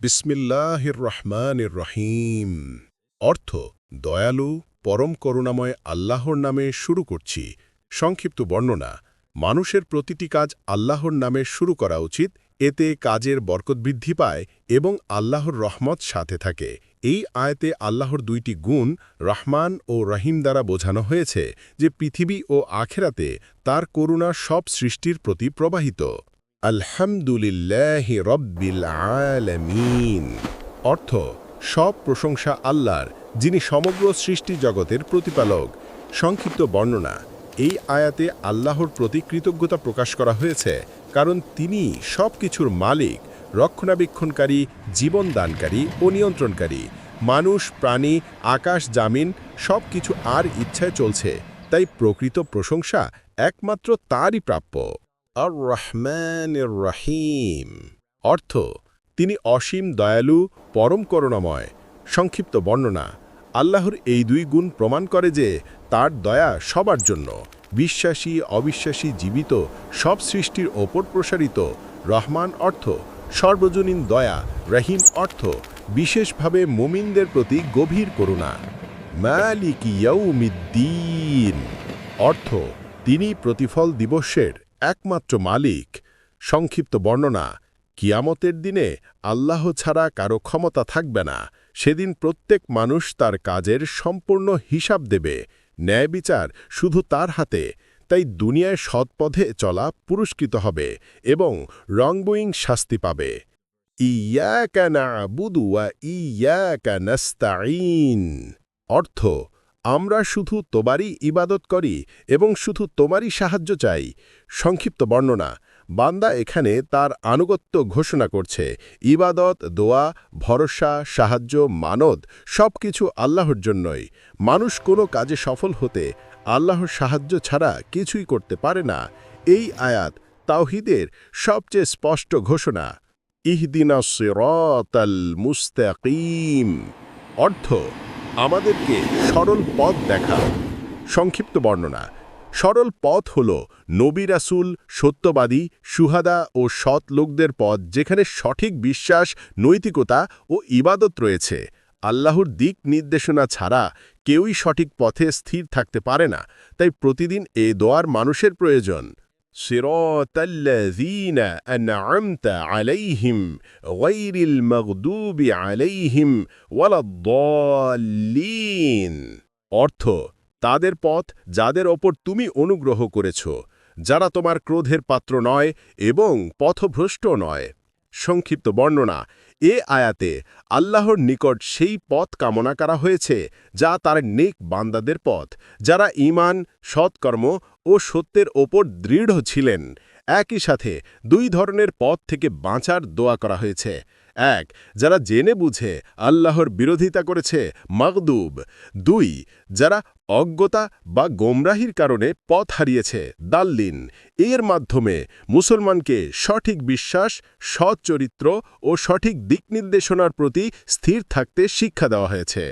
বিসমিল্লাহির রহমানির রহিম। অর্থ দয়ালু পরম করুণাময় আল্লাহর নামে শুরু করছি। সংক্ষিপ্ত বর্ণনা: মানুষের প্রতিটি কাজ আল্লাহর নামে শুরু করা উচিত, এতে কাজের বরকত বৃদ্ধি পায় এবং আল্লাহর রহমত সাথে থাকে। এই আয়াতে আল্লাহর দুইটি গুণ রহমান ও রহিম দ্বারা বোঝানো হয়েছে, যে পৃথিবী ও আখেরাতে তার করুণা সব সৃষ্টির প্রতি প্রবাহিত। আলহামদুলিল্লাহি রব্বিল আলামিন। অর্থ সব প্রশংসা আল্লাহর, যিনি সমগ্র সৃষ্টি জগতের প্রতিপালক। সংক্ষিপ্ত বর্ণনা: এই আয়াতে আল্লাহর প্রতি কৃতজ্ঞতা প্রকাশ করা হয়েছে, কারণ তিনি সব কিছুর মালিক, রক্ষণাবেক্ষণকারী, জীবনদানকারী ও নিয়ন্ত্রণকারী। মানুষ, প্রাণী, আকাশ, জামিন সব কিছু আর ইচ্ছায় চলছে, তাই প্রকৃত প্রশংসা একমাত্র তারই প্রাপ্য। আর রহমানির রহিম। অর্থ তিনি অসীম দয়ালু, পরম করুণাময়। সংক্ষিপ্ত বর্ণনা: আল্লাহর এই দুই গুণ প্রমাণ করে যে তার দয়া সবার জন্য, বিশ্বাসী অবিশ্বাসী জীবিত সব সৃষ্টির ওপর প্রসারিত। রহমান অর্থ সর্বজনীন দয়া, রহিম অর্থ বিশেষভাবে মুমিনদের প্রতি গভীর করুণা। মালিক ইয়াউমিদ্দিন। অর্থ তিনি প্রতিফল দিবসের একমাত্র মালিক। সংক্ষিপ্ত বর্ণনা: কিয়ামতের দিনে আল্লাহ ছাড়া কারো ক্ষমতা থাকবে না। সেদিন প্রত্যেক মানুষ তার কাজের সম্পূর্ণ হিসাব দেবে। ন্যায় বিচার শুধু তার হাতে, তাই দুনিয়ায় সৎপথে চলা পুরস্কৃত হবে এবং রংবইং শাস্তি পাবে। ইয়াকা না'বুদু ওয়া ইয়াকা নাস্তাঈন। অর্থ আমরা শুধু তোমারই ইবাদত করি এবং শুধু তোমারই সাহায্য চাই। সংক্ষিপ্ত বর্ণনা: বান্দা এখানে তার আনুগত্য ঘোষণা করছে। ইবাদত, দোয়া, ভরসা, সাহায্য, মানত সব কিছু আল্লাহর জন্যই। মানুষ কোনো কাজে সফল হতে আল্লাহর সাহায্য ছাড়া কিছুই করতে পারে না। এই আয়াত তাওহীদের সবচেয়ে স্পষ্ট ঘোষণা। ইহদিনাস সিরাতাল মুস্তাকিম। অর্থ আমাদেরকে সরল পথ দেখাও। সংক্ষিপ্ত বর্ণনা: সরল পথ হল নবী রাসূল, সত্যবাদী, সুহাদা ও সৎ লোকদের পথ, যেখানে সঠিক বিশ্বাস, নৈতিকতা ও ইবাদত রয়েছে। আল্লাহর দিক নির্দেশনা ছাড়া কেউই সঠিক পথে স্থির থাকতে পারে না, তাই প্রতিদিন এ দোয়ার মানুষের প্রয়োজন। সিরাতাল্লাযীনা আন'আমতা আলাইহিম গায়রিল মাগদুবি আলাইহিম ওয়ালাদ-দাল্লিন। অর্থ তাদের পথ, যাদের ওপর তুমি অনুগ্রহ করেছ, যারা তোমার ক্রোধের পাত্র নয় এবং পথভ্রষ্ট নয়। সংক্ষিপ্ত বর্ণনা: এ আয়াতে আল্লাহর নিকট সেই পথ কামনা করা হয়েছে যা তার নেক বান্দাদের পথ, যারা ঈমান, সৎকর্ম ও সত্যের ওপর দৃঢ় ছিলেন। একই সাথে দুই ধরনের পথ থেকে বাঁচার দোয়া করা হয়েছে। এক, যারা জেনে বুঝে আল্লাহর বিরোধিতা করেছে, মাগদুব। দুই, যারা অজ্ঞতা বা গোমরাহির কারণে পথ হারিয়েছে, দাল্লিন। এর মাধ্যমে মুসলমানকে সঠিক বিশ্বাস, সৎ চরিত্র ও সঠিক দিক নির্দেশনার প্রতি স্থির থাকতে শিক্ষা দেওয়া হয়েছে।